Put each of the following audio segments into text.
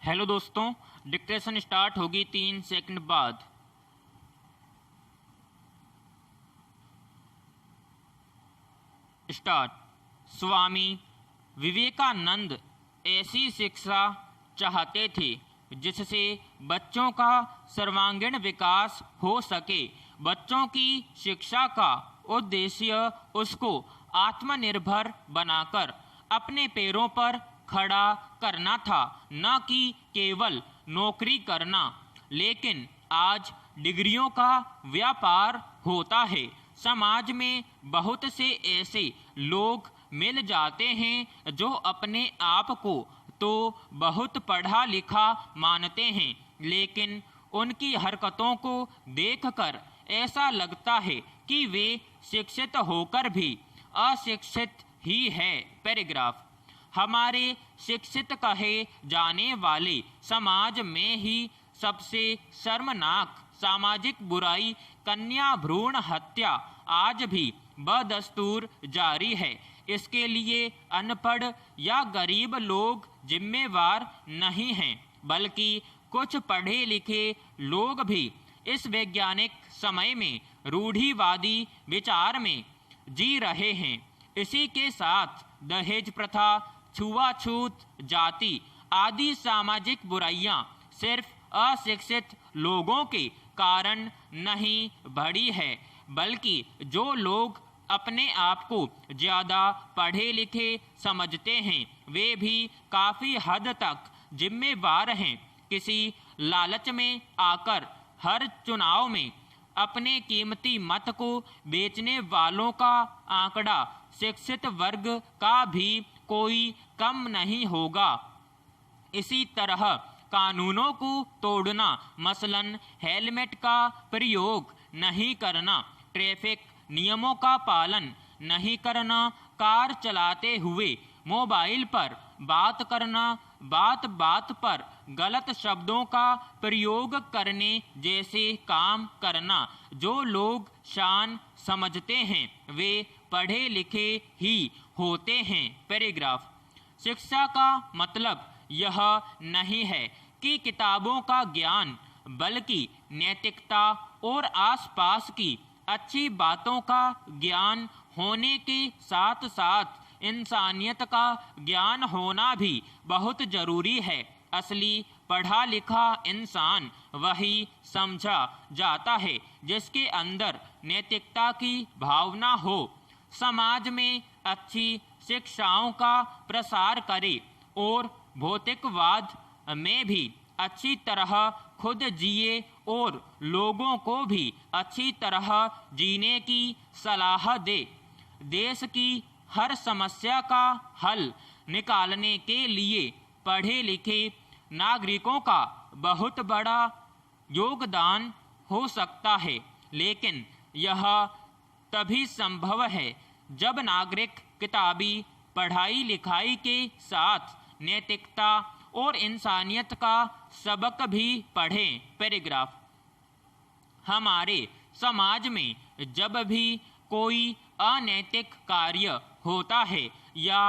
Hello दोस्तों, dictation start होगी 3 second बाद। स्टार्ट। स्वामी विवेकानंद ऐसी शिक्षा चाहते थे जिससे बच्चों का सर्वांगीण विकास हो सके। बच्चों की शिक्षा का उद्देश्य उसको आत्मनिर्भर बनाकर अपने पैरों पर खड़ा करना था, न कि केवल नौकरी करना। लेकिन आज डिग्रियों का व्यापार होता है। समाज में बहुत से ऐसे लोग मिल जाते हैं जो अपने आप को तो बहुत पढ़ा लिखा मानते हैं, लेकिन उनकी हरकतों को देखकर ऐसा लगता है कि वे शिक्षित होकर भी अशिक्षित ही है। पैराग्राफ। हमारे शिक्षित कहे जाने वाले समाज में ही सबसे शर्मनाक सामाजिक बुराई कन्या भ्रूण हत्या आज भी बदस्तूर जारी है। इसके लिए अनपढ़ या गरीब लोग जिम्मेवार नहीं हैं, बल्कि कुछ पढ़े लिखे लोग भी इस वैज्ञानिक समय में रूढ़िवादी विचार में जी रहे हैं। इसी के साथ दहेज प्रथा, छुआछूत, जाति आदि सामाजिक बुराइयां सिर्फ अशिक्षित लोगों के कारण नहीं बढ़ी है, बल्कि जो लोग अपने आप को ज़्यादा पढ़े लिखे समझते हैं वे भी काफ़ी हद तक जिम्मेवार हैं। किसी लालच में आकर हर चुनाव में अपने कीमती मत को बेचने वालों का आंकड़ा शिक्षित वर्ग का भी कोई कम नहीं होगा। इसी तरह कानूनों को तोड़ना, मसलन हेलमेट का प्रयोग नहीं करना, ट्रैफिक नियमों का पालन नहीं करना, कार चलाते हुए मोबाइल पर बात करना, बात बात पर गलत शब्दों का प्रयोग करने जैसे काम करना। जो लोग शान समझते हैं वे पढ़े लिखे ही होते हैं। पैराग्राफ। शिक्षा का मतलब यह नहीं है कि किताबों का ज्ञान, बल्कि नैतिकता और आसपास की अच्छी बातों का ज्ञान होने के साथ साथ इंसानियत का ज्ञान होना भी बहुत जरूरी है। असली पढ़ा लिखा इंसान वही समझा जाता है जिसके अंदर नैतिकता की भावना हो, समाज में अच्छी शिक्षाओं का प्रसार करे और भौतिकवाद में भी अच्छी तरह खुद जिए और लोगों को भी अच्छी तरह जीने की सलाह दे। देश की हर समस्या का हल निकालने के लिए पढ़े लिखे नागरिकों का बहुत बड़ा योगदान हो सकता है, लेकिन यह तभी संभव है जब नागरिक किताबी पढ़ाई लिखाई के साथ नैतिकता और इंसानियत का सबक भी पढ़ें। पैराग्राफ। हमारे समाज में जब भी कोई अनैतिक कार्य होता है या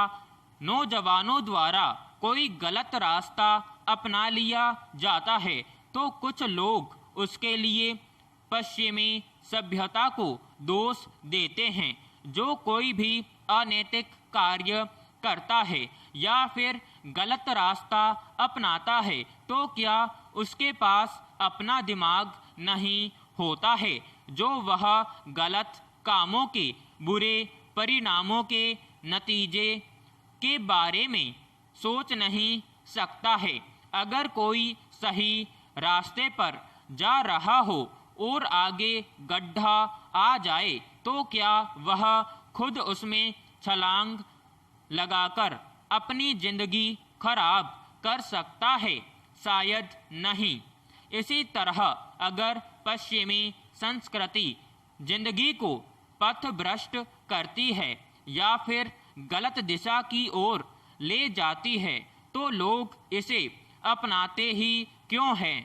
नौजवानों द्वारा कोई गलत रास्ता अपना लिया जाता है तो कुछ लोग उसके लिए पश्चिमी सभ्यता को दोष देते हैं। जो कोई भी अनैतिक कार्य करता है या फिर गलत रास्ता अपनाता है तो क्या उसके पास अपना दिमाग नहीं होता है जो वह गलत कामों के बुरे परिणामों के नतीजे के बारे में सोच नहीं सकता है? अगर कोई सही रास्ते पर जा रहा हो और आगे गड्ढा आ जाए तो क्या वह खुद उसमें छलांग लगाकर अपनी जिंदगी खराब कर सकता है? शायद नहीं। इसी तरह अगर पश्चिमी संस्कृति जिंदगी को पथभ्रष्ट करती है या फिर गलत दिशा की ओर ले जाती है तो लोग इसे अपनाते ही क्यों हैं?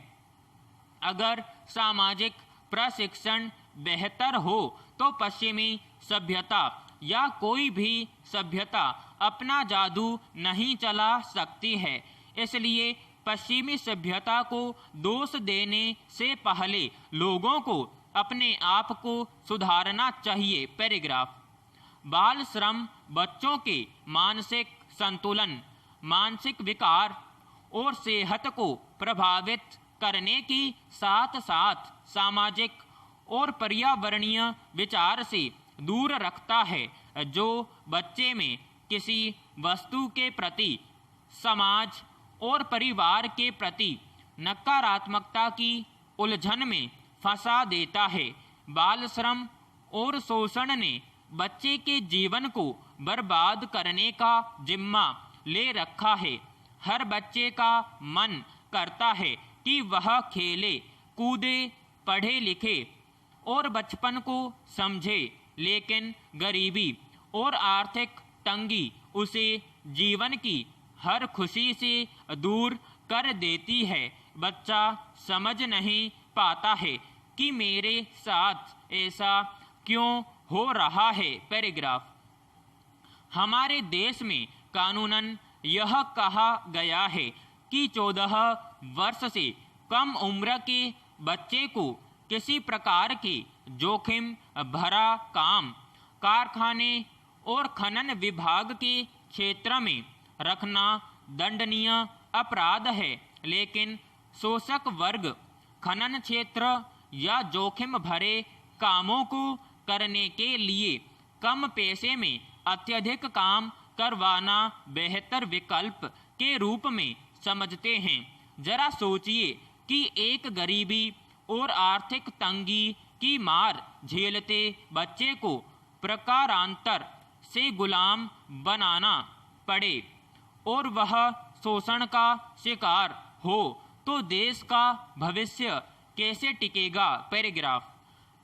अगर सामाजिक प्रशिक्षण बेहतर हो तो पश्चिमी सभ्यता या कोई भी सभ्यता अपना जादू नहीं चला सकती है। इसलिए पश्चिमी सभ्यता को दोष देने से पहले लोगों को अपने आप को सुधारना चाहिए। पैराग्राफ। बाल श्रम बच्चों के मानसिक संतुलन, मानसिक विकार और सेहत को प्रभावित करने के साथ साथ सामाजिक और पर्यावरणीय विचार से दूर रखता है, जो बच्चे में किसी वस्तु के प्रति, समाज और परिवार के प्रति नकारात्मकता की उलझन में फंसा देता है। बाल श्रम और शोषण ने बच्चे के जीवन को बर्बाद करने का जिम्मा ले रखा है। हर बच्चे का मन करता है कि वह खेले, कूदे, पढ़े लिखे और बचपन को समझे, लेकिन गरीबी और आर्थिक तंगी उसे जीवन की हर खुशी से दूर कर देती है। बच्चा समझ नहीं पाता है कि मेरे साथ ऐसा क्यों हो रहा है। पैराग्राफ। हमारे देश में कानूनन यह कहा गया है कि 14 वर्ष से कम उम्र के बच्चे को किसी प्रकार के जोखिम भरा काम, कारखाने और खनन विभाग के क्षेत्र में रखना दंडनीय अपराध है, लेकिन शोषक वर्ग खनन क्षेत्र या जोखिम भरे कामों को करने के लिए कम पैसे में अत्यधिक काम करवाना बेहतर विकल्प के रूप में समझते हैं। जरा सोचिए कि एक गरीबी और आर्थिक तंगी की मार झेलते बच्चे को प्रकारांतर से गुलाम बनाना पड़े और वह शोषण का शिकार हो तो देश का भविष्य कैसे टिकेगा। पैराग्राफ।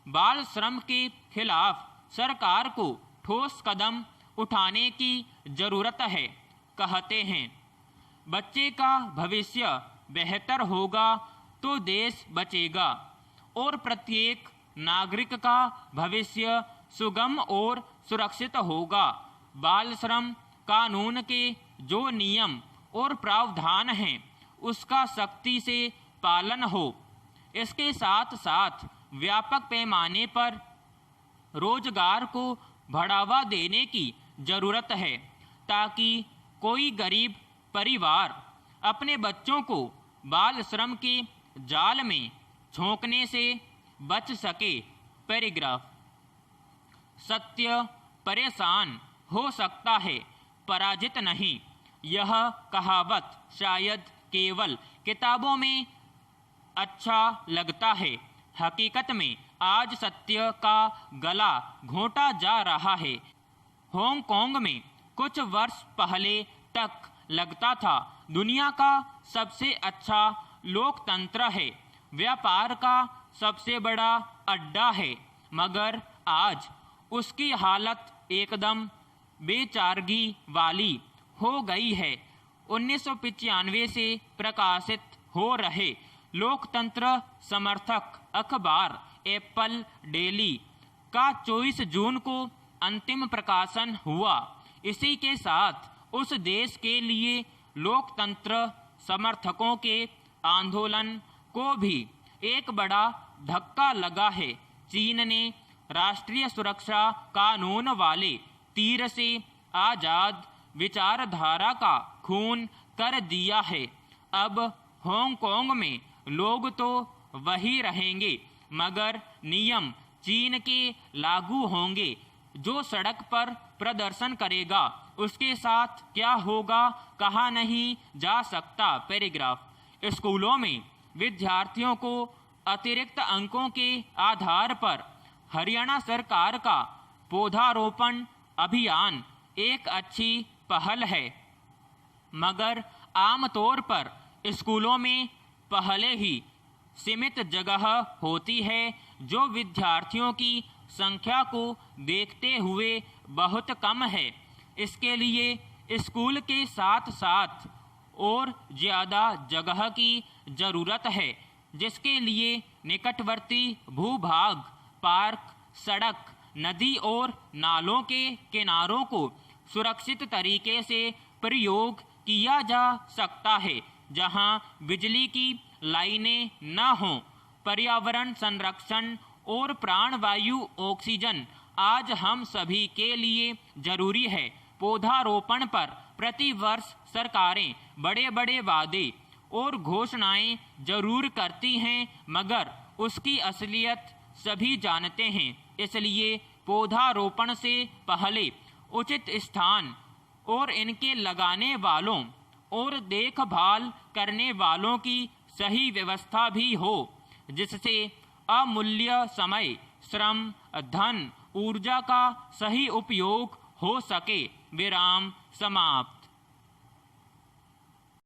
बाल श्रम के खिलाफ सरकार को ठोस कदम उठाने की जरूरत है। कहते हैं, बच्चे का भविष्य बेहतर होगा तो देश बचेगा और प्रत्येक नागरिक का भविष्य सुगम और सुरक्षित होगा। बाल श्रम कानून के जो नियम और प्रावधान हैं उसका सख्ती से पालन हो। इसके साथ साथ व्यापक पैमाने पर रोजगार को बढ़ावा देने की जरूरत है ताकि कोई गरीब परिवार अपने बच्चों को बाल श्रम के जाल में झोंकने से बच सके। पैराग्राफ। सत्य परेशान हो सकता है, पराजित नहीं। यह कहावत शायद केवल किताबों में अच्छा लगता है, हकीकत में आज सत्य का गला घोंटा जा रहा है। हांगकांग में कुछ वर्ष पहले तक लगता था दुनिया का सबसे अच्छा लोकतंत्र है, व्यापार का सबसे बड़ा अड्डा है, मगर आज उसकी हालत एकदम बेचारगी वाली हो गई है। 1995 से प्रकाशित हो रहे लोकतंत्र समर्थक अखबार एप्पल डेली का 24 जून को अंतिम प्रकाशन हुआ। इसी के साथ उस देश के लिए लोकतंत्र समर्थकों के आंदोलन को भी एक बड़ा धक्का लगा है। चीन ने राष्ट्रीय सुरक्षा कानून वाले तीर से आजाद विचारधारा का खून कर दिया है। अब हांगकांग में लोग तो वही रहेंगे, मगर नियम चीन के लागू होंगे। जो सड़क पर प्रदर्शन करेगा उसके साथ क्या होगा कहा नहीं जा सकता। पैराग्राफ। स्कूलों में विद्यार्थियों को अतिरिक्त अंकों के आधार पर हरियाणा सरकार का पौधारोपण अभियान एक अच्छी पहल है, मगर आमतौर पर स्कूलों में पहले ही सीमित जगह होती है, जो विद्यार्थियों की संख्या को देखते हुए बहुत कम है। इसके लिए स्कूल के साथ साथ और ज़्यादा जगह की ज़रूरत है, जिसके लिए निकटवर्ती भूभाग, पार्क, सड़क, नदी और नालों के किनारों को सुरक्षित तरीके से प्रयोग किया जा सकता है। जहां बिजली की लाइनें न हों। पर्यावरण संरक्षण और प्राणवायु ऑक्सीजन आज हम सभी के लिए जरूरी है। पौधारोपण पर प्रति वर्ष सरकारें बड़े बड़े वादे और घोषणाएं जरूर करती हैं, मगर उसकी असलियत सभी जानते हैं। इसलिए पौधारोपण से पहले उचित स्थान और इनके लगाने वालों और देखभाल करने वालों की सही व्यवस्था भी हो, जिससे अमूल्य समय, श्रम, धन, ऊर्जा का सही उपयोग हो सके। विराम समाप्त।